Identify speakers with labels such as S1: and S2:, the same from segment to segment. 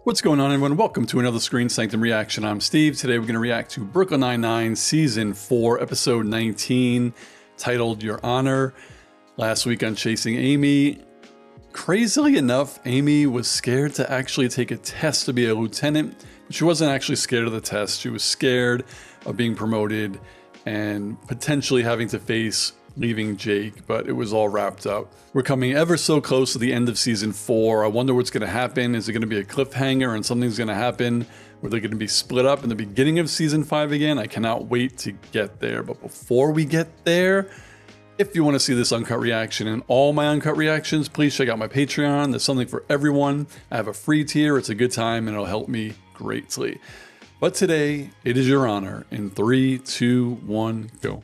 S1: What's going on, everyone? Welcome to another Screen Sanctum reaction. I'm Steve. Today we're going to react to Brooklyn Nine-Nine Season 4, Episode 19, titled Your Honor. Last week on Chasing Amy, crazily enough, Amy was scared to actually take a test to be a lieutenant. But she wasn't actually scared of the test. She was scared of being promoted and potentially having to face leaving Jake, but it was all wrapped up. We're coming ever so close to the end of season 4. I wonder what's going to happen. Is it going to be a cliffhanger and something's going to happen? Were they going to be split up in the beginning of season 5 again? I cannot wait to get there. But before we get there, if you want to see this uncut reaction and all my uncut reactions, please check out my Patreon. There's something for everyone. I have a free tier. It's a good time and it'll help me greatly. But today, it is your honor. In 3, 2, 1, go.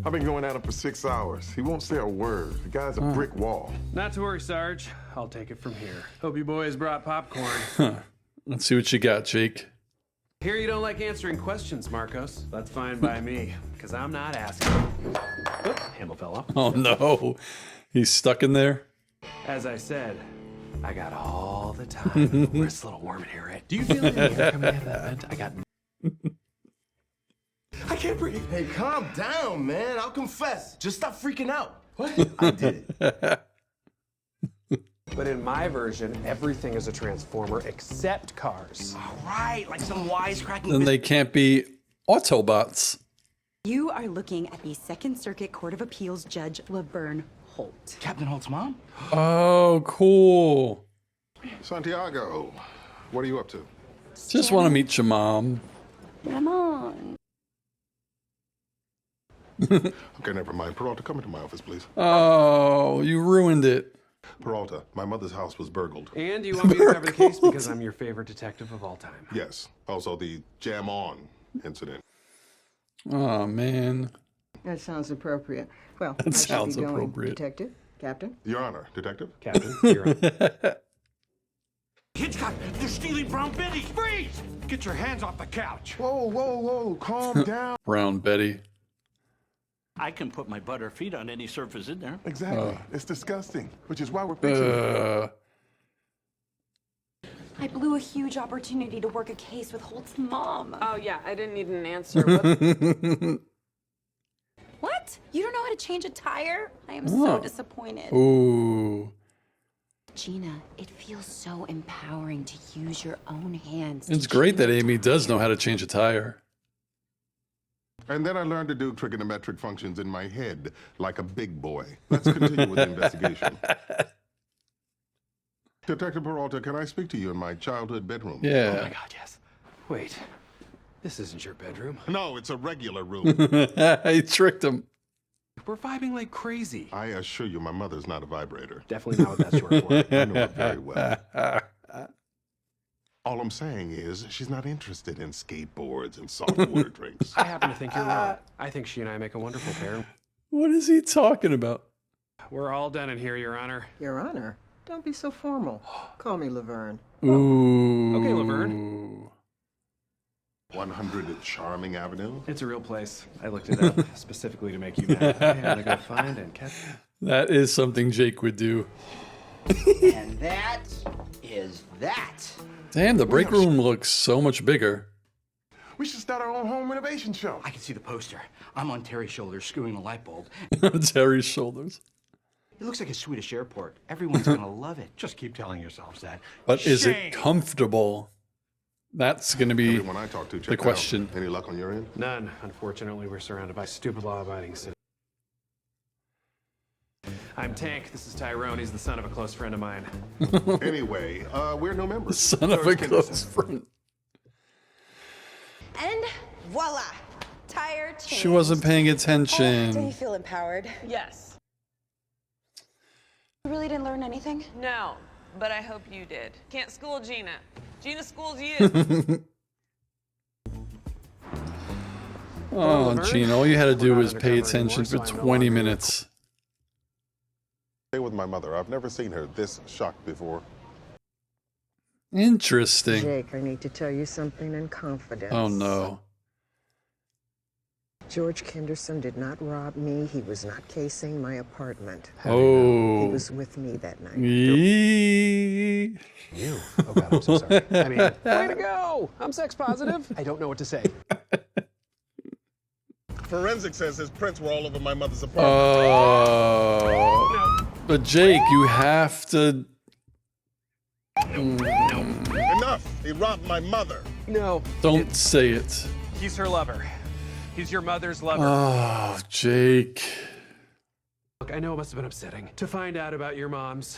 S2: I've been going at him for 6 hours. He won't say a word. The guy's a brick wall.
S3: Not to worry, Sarge. I'll take it from here. Hope you boys brought popcorn.
S1: Let's see what you got, Jake.
S3: Here you don't like answering questions, Marcos. That's fine by me, because I'm not asking. Oop, handle fell off.
S1: Oh no, he's stuck in there.
S3: As I said, I got all the time. It's a little warm in here, right? Do you feel any air coming out of that vent? I got...
S4: I can't breathe. Hey, calm down, man. I'll confess. Just stop freaking out. What? I did it.
S3: But in my version, everything is a transformer except cars.
S4: All right, like some wisecracking.
S1: Then they can't be Autobots.
S5: You are looking at the Second Circuit Court of Appeals Judge Laverne Holt.
S4: Captain Holt's mom?
S1: Oh, cool.
S2: Santiago, what are you up to?
S1: Just want to meet your mom.
S5: Come on.
S2: Okay, never mind. Peralta, come into my office, please.
S1: Oh, you ruined it.
S2: Peralta, my mother's house was burgled.
S3: And you want me to cover the case because I'm your favorite detective of all time.
S2: Yes. Also, the Jam On incident.
S1: Oh, man.
S6: That sounds appropriate. Well,
S1: That
S6: I should
S1: sounds
S6: be going,
S1: appropriate.
S6: Detective, Captain.
S2: Your Honor, Detective.
S3: Captain, you're on.
S4: Hitchcock, they're stealing Brown Betty. Freeze!
S7: Get your hands off the couch.
S2: Whoa, whoa, whoa. Calm down.
S1: Brown Betty.
S8: I can put my butter feet on any surface in there.
S2: Exactly. It's disgusting, which is why we're fixing it.
S5: I blew a huge opportunity to work a case with Holt's mom.
S9: Oh, yeah, I didn't need an answer. What?
S5: What? You don't know how to change a tire? I am so disappointed.
S1: Ooh.
S5: Gina, it feels so empowering to use your own hands.
S1: It's great that Amy does know how to change a tire.
S2: And then I learned to do trigonometric functions in my head like a big boy. Let's continue with the investigation. Detective Peralta, can I speak to you in my childhood bedroom?
S1: Yeah.
S3: Oh my God, yes. Wait, this isn't your bedroom.
S2: No, it's a regular room.
S1: He tricked him.
S3: We're vibing like crazy.
S2: I assure you, my mother's not a vibrator.
S3: Definitely not what that's short for.
S2: I know it very well. All I'm saying is she's not interested in skateboards and soft water drinks.
S3: I happen to think you're wrong. I think she and I make a wonderful pair.
S1: What is he talking about?
S3: We're all done in here, Your Honor.
S6: Your Honor, don't be so formal. Call me Laverne.
S1: Ooh.
S3: Okay, Laverne.
S2: 100 Charming Avenue.
S3: It's a real place. I looked it up specifically to make you mad. I'm gonna go find and catch.
S1: That is something Jake would do.
S8: And that is that.
S1: Damn, the break room looks so much bigger.
S2: We should start our own home renovation show.
S8: I can see the poster. I'm on Terry's shoulders screwing a light bulb.
S1: Terry's shoulders.
S8: It looks like a Swedish airport. Everyone's gonna love it.
S7: Just keep telling yourselves that.
S1: But is
S7: Shame.
S1: it comfortable? That's going to be
S2: Everyone I talk to, check
S1: the question.
S2: Out. Any luck on your end?
S3: None. Unfortunately, we're surrounded by stupid law-abiding citizens. I'm Tank. This is Tyrone. He's the son of a close friend of mine.
S2: Anyway, we're no members.
S1: Son of a close friend.
S10: And voila, tire change.
S1: She wasn't paying
S10: Do you
S1: attention.
S10: feel empowered?
S9: Yes.
S5: You really didn't learn anything?
S9: No, but I hope you did. Can't school Gina. Gina schools you.
S1: Oh, Gene, all you had to do was pay attention for 20 minutes.
S2: Stay with my mother. I've never seen her this shocked before.
S1: Interesting.
S6: Jake, I need to tell you something in confidence.
S1: Oh, no.
S6: George Kenderson did not rob me. He was not casing my apartment.
S1: Oh.
S6: He was with me that night.
S1: Yee.
S3: You? Oh God, I'm so sorry. I mean, way to go! I'm sex positive. I don't know what to say.
S2: Forensic says his prints were all over my mother's apartment.
S1: Oh. But Jake, you have to.
S2: Enough! He robbed my mother.
S3: No.
S1: Don't say it.
S3: He's her lover. He's your mother's lover.
S1: Oh, Jake.
S3: Look, I know it must have been upsetting to find out about your mom's.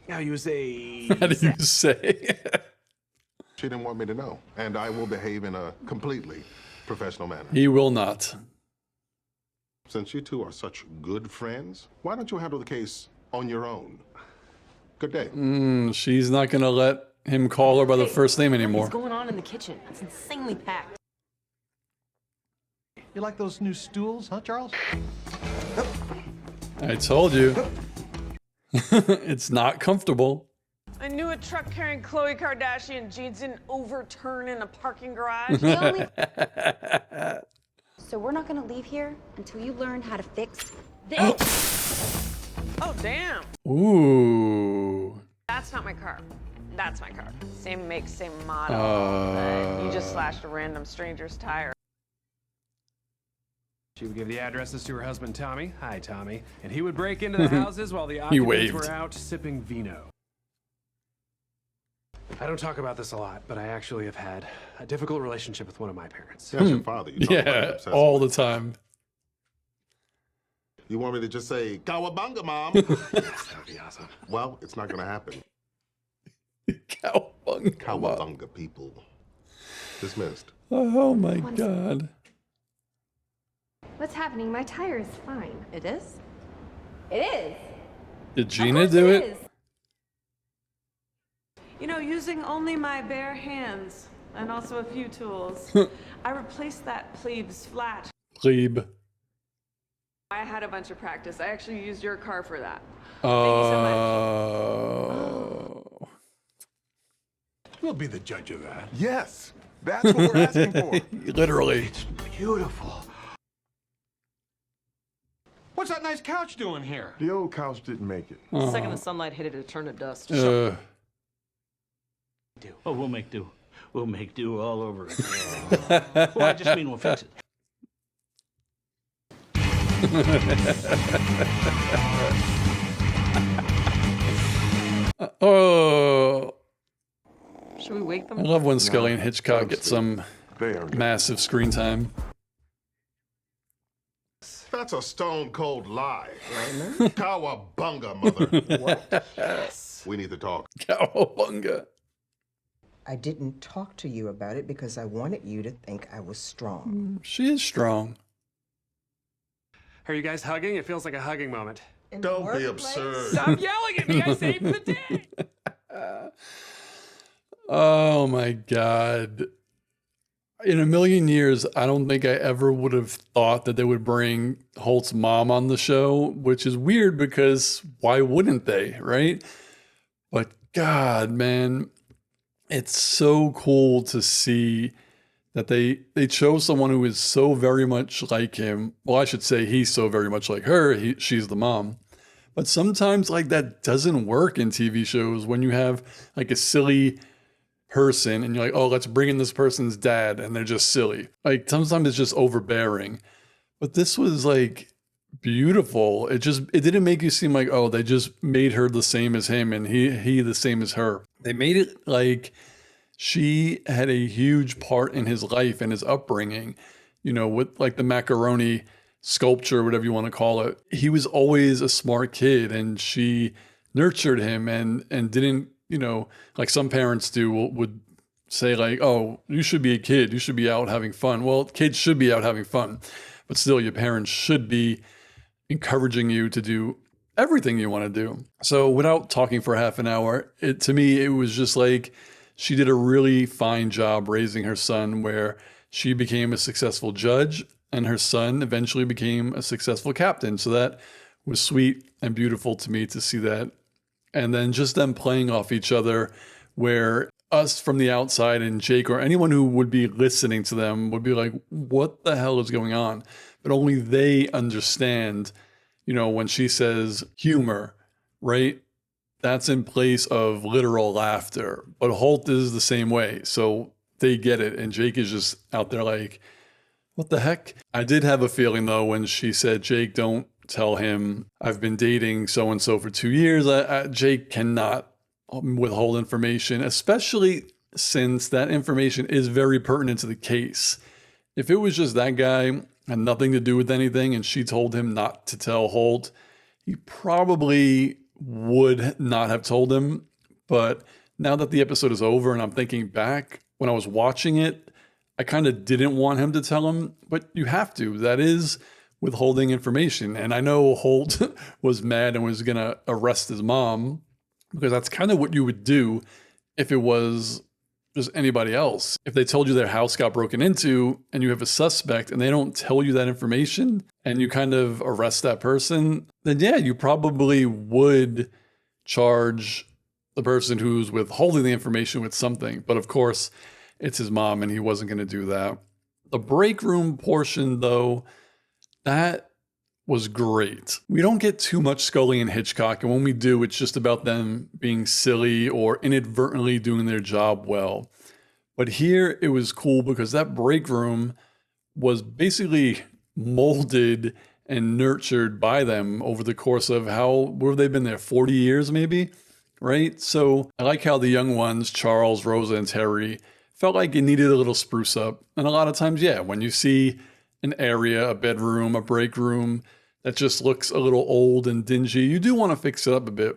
S3: How you say?
S1: How do you say?
S2: She didn't want me to know, and I will behave in a completely professional manner.
S1: He will not.
S2: Since you two are such good friends, why don't you handle the case on your own? Good day.
S1: She's not gonna let him call her by the first name anymore.
S11: What's going on in the kitchen? It's insanely packed.
S7: You like those new stools, huh, Charles?
S1: I told you. It's not comfortable.
S9: I knew a truck carrying Khloe Kardashian jeans didn't overturn in a parking garage.
S5: So we're not gonna leave here until you learn how to fix this.
S9: Oh, damn.
S1: Ooh.
S9: That's not my car. That's my car. Same make, same model. But you just slashed a random stranger's tire.
S3: She would give the addresses to her husband, Tommy. Hi, Tommy. And he would break into the houses while the occupants were out sipping vino. I don't talk about this a lot, but I actually have had a difficult relationship with one of my parents.
S2: That's your father. You talk about it
S1: Yeah,
S2: obsessively.
S1: all the time.
S2: You want me to just say, Cowabunga, Mom?
S3: Yes, that would be awesome.
S2: Well, it's not going to happen.
S1: Cowabunga.
S2: Cowabunga, people. Dismissed.
S1: Oh my God.
S11: What's happening? My tire is fine.
S5: It is?
S11: It is.
S1: Did Gina do it?
S9: You know, using only my bare hands and also a few tools, I replaced that plebes flat.
S1: Plebe.
S9: I had a bunch of practice. I actually used your car for that.
S1: Oh.
S7: We'll be the judge of that.
S4: Yes, that's what we're asking for.
S1: Literally.
S7: Beautiful. What's that nice couch doing here?
S4: The old couch didn't make it.
S11: The second the sunlight hit it, it turned to dust.
S8: Oh, we'll make do. We'll make do all over again. Well, I just mean we'll fix it.
S1: Oh.
S11: Should we wake them?
S1: I love when Skully and Hitchcock get some
S4: They are good.
S1: massive screen time.
S2: That's a stone cold lie. Cowabunga, mother. What? We need to talk.
S1: Cowabunga.
S6: I didn't talk to you about it because I wanted you to think I was strong.
S1: She is strong.
S3: Are you guys hugging? It feels like a hugging moment.
S2: Don't be absurd.
S3: Stop yelling at me! I saved the day!
S1: Oh my God. In a million years, I don't think I ever would have thought that they would bring Holt's mom on the show, which is weird because why wouldn't they, right? But God, man, it's so cool to see that they chose someone who is so very much like him. Well, I should say he's so very much like her. She's the mom. But sometimes like that doesn't work in TV shows when you have like a silly person and you're like, oh, let's bring in this person's dad, and they're just silly. Like sometimes it's just overbearing. But this was like beautiful. It didn't make you seem like, oh, they just made her the same as him and he the same as her. They made it like she had a huge part in his life and his upbringing, you know, with like the macaroni sculpture, whatever you want to call it. He was always a smart kid and she nurtured him and didn't, you know, like some parents do, would say like, oh, you should be a kid. You should be out having fun. Well, kids should be out having fun, but still your parents should be encouraging you to do everything you want to do. So without talking for half an hour, to me, it was just like she did a really fine job raising her son, where she became a successful judge and her son eventually became a successful captain. So that was sweet and beautiful to me to see that. And then just them playing off each other, where us from the outside and Jake or anyone who would be listening to them would be like, what the hell is going on? But only they understand, you know, when she says humor, right? That's in place of literal laughter. But Holt is the same way. So they get it. And Jake is just out there like, what the heck? I did have a feeling though, when she said, Jake, don't tell him I've been dating so-and-so for 2 years. Jake cannot withhold information, especially since that information is very pertinent to the case. If it was just that guy, had nothing to do with anything, and she told him not to tell Holt, he probably would not have told him. But now that the episode is over and I'm thinking back, when I was watching it, I kind of didn't want him to tell him, but you have to. That is withholding information. And I know Holt was mad and was going to arrest his mom, because that's kind of what you would do if it was just anybody else. If they told you their house got broken into and you have a suspect and they don't tell you that information and you kind of arrest that person, then yeah, you probably would charge the person who's withholding the information with something. But of course, it's his mom and he wasn't going to do that. The break room portion, though, that was great. We don't get too much Skully and Hitchcock, and when we do, it's just about them being silly or inadvertently doing their job well. But here it was cool because that break room was basically molded and nurtured by them over the course of where have they been there, 40 years maybe, right? So I like how the young ones, Charles, Rosa, and Terry, felt like it needed a little spruce up. And a lot of times, yeah, when you see an area, a bedroom, a break room that just looks a little old and dingy, you do want to fix it up a bit.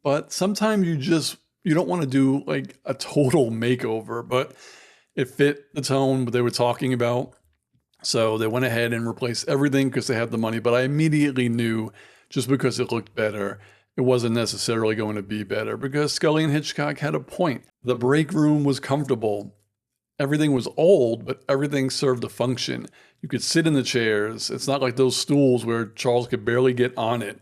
S1: But sometimes you don't want to do like a total makeover, but it fit the tone they were talking about. So they went ahead and replaced everything because they had the money. But I immediately knew, just because it looked better, it wasn't necessarily going to be better, because Skully and Hitchcock had a point. The break room was comfortable. Everything was old, but everything served a function. You could sit in the chairs. It's not like those stools where Charles could barely get on it.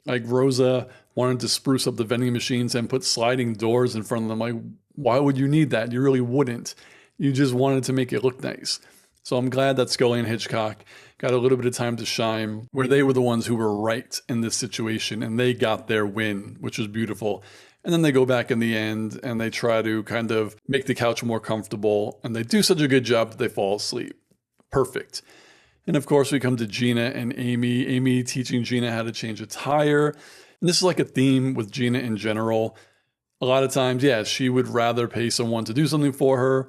S1: Like Rosa wanted to spruce up the vending machines and put sliding doors in front of them. Like, why would you need that? You really wouldn't. You just wanted to make it look nice. So I'm glad that Skully and Hitchcock got a little bit of time to shine, where they were the ones who were right in this situation and they got their win, which was beautiful. And then they go back in the end and they try to kind of make the couch more comfortable, and they do such a good job that they fall asleep. Perfect. And of course we come to Gina and Amy. Amy teaching Gina how to change a tire. And this is like a theme with Gina in general. A lot of times, yeah, she would rather pay someone to do something for her,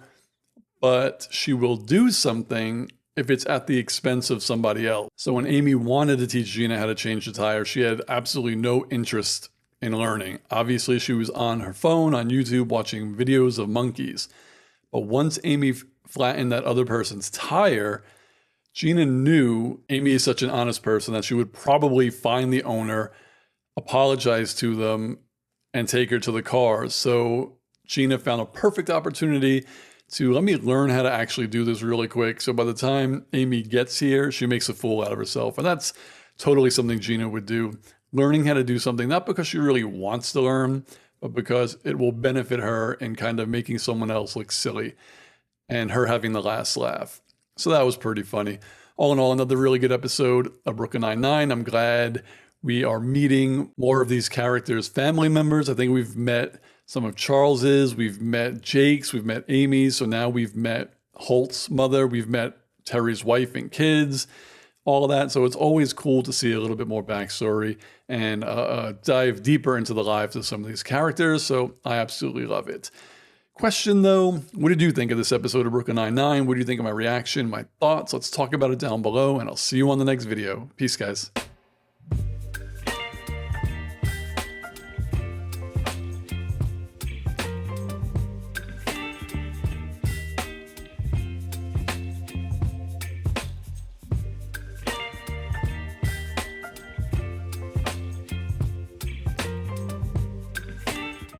S1: but she will do something if it's at the expense of somebody else. So when Amy wanted to teach Gina how to change the tire, she had absolutely no interest in learning. Obviously, she was on her phone, on YouTube, watching videos of monkeys. But once Amy flattened that other person's tire, Gina knew Amy is such an honest person that she would probably find the owner, apologize to them, and take her to the car. So Gina found a perfect opportunity to let me learn how to actually do this really quick. So by the time Amy gets here, she makes a fool out of herself. And that's totally something Gina would do. Learning how to do something, not because she really wants to learn, but because it will benefit her in kind of making someone else look silly and her having the last laugh. So that was pretty funny. All in all, another really good episode of Brooklyn Nine-Nine. I'm glad we are meeting more of these characters' family members. I think we've met some of Charles's, we've met Jake's, we've met Amy's. So now we've met Holt's mother, we've met Terry's wife and kids, all of that. So it's always cool to see a little bit more backstory and dive deeper into the lives of some of these characters. So I absolutely love it. Question though, what did you think of this episode of Brooklyn Nine-Nine? What do you think of my reaction, my thoughts? Let's talk about it down below, and I'll see you on the next video. Peace, guys.